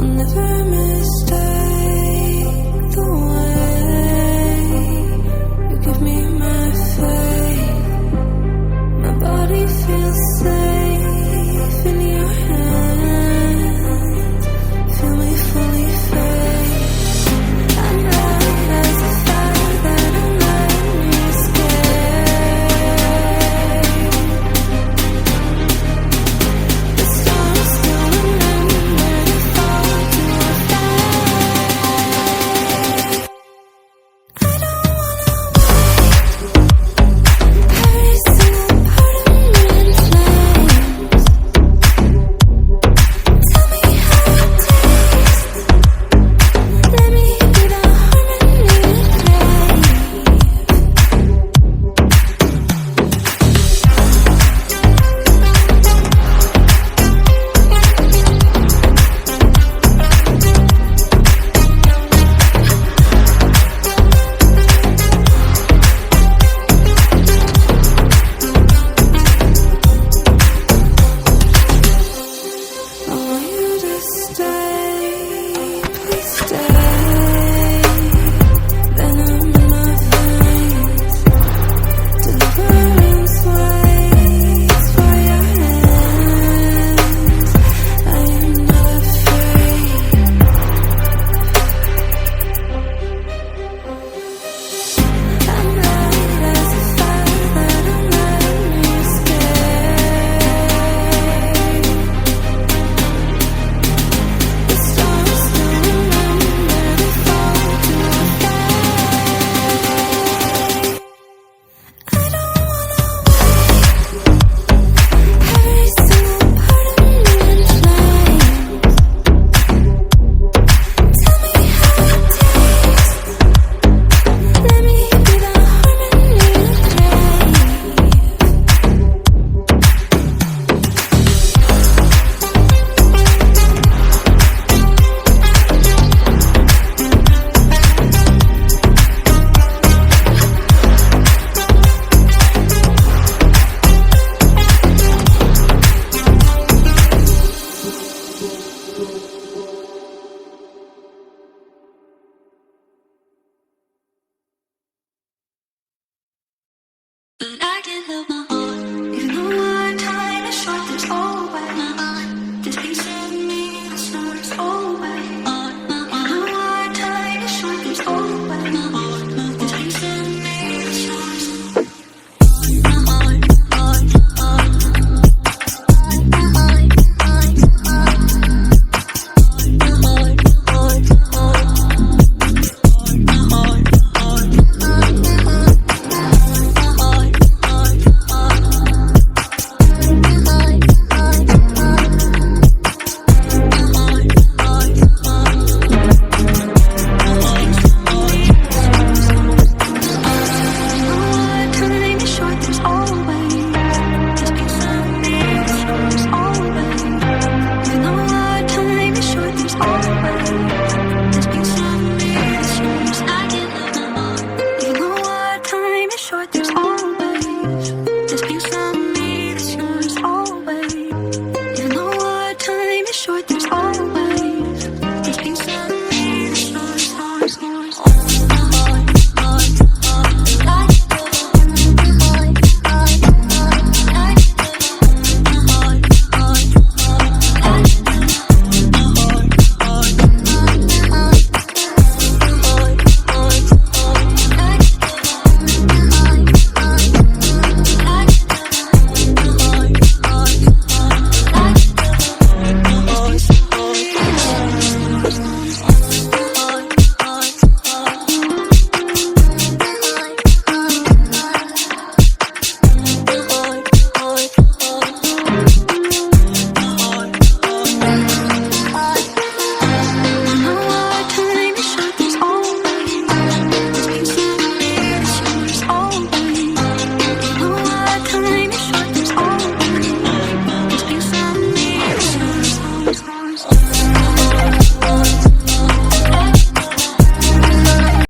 Never mistake the way you give me my faith. My body feels safe in your hands. Feel me fully fade. I'm light as a fire that I'm letting me escape. The stars still remember to fall to our fate. I don't wanna wait. Every single part of me in flames. Tell me how it tastes. Let me be the harmony you crave. I want you to stay, please stay. Venom in my veins, deliverance waits for your hands. I am not afraid. I'm light as a fire that I'm letting me escape. The stars still remember to fall to our fate. I don't wanna wait. Every single part of me in flames. Tell me how it tastes. Let me be the harmony you crave. But I can't help my heart. Even though our time is short, there's always this piece of me that snores always. Even though our time is short, there's always this piece of me that snores. Short, there's always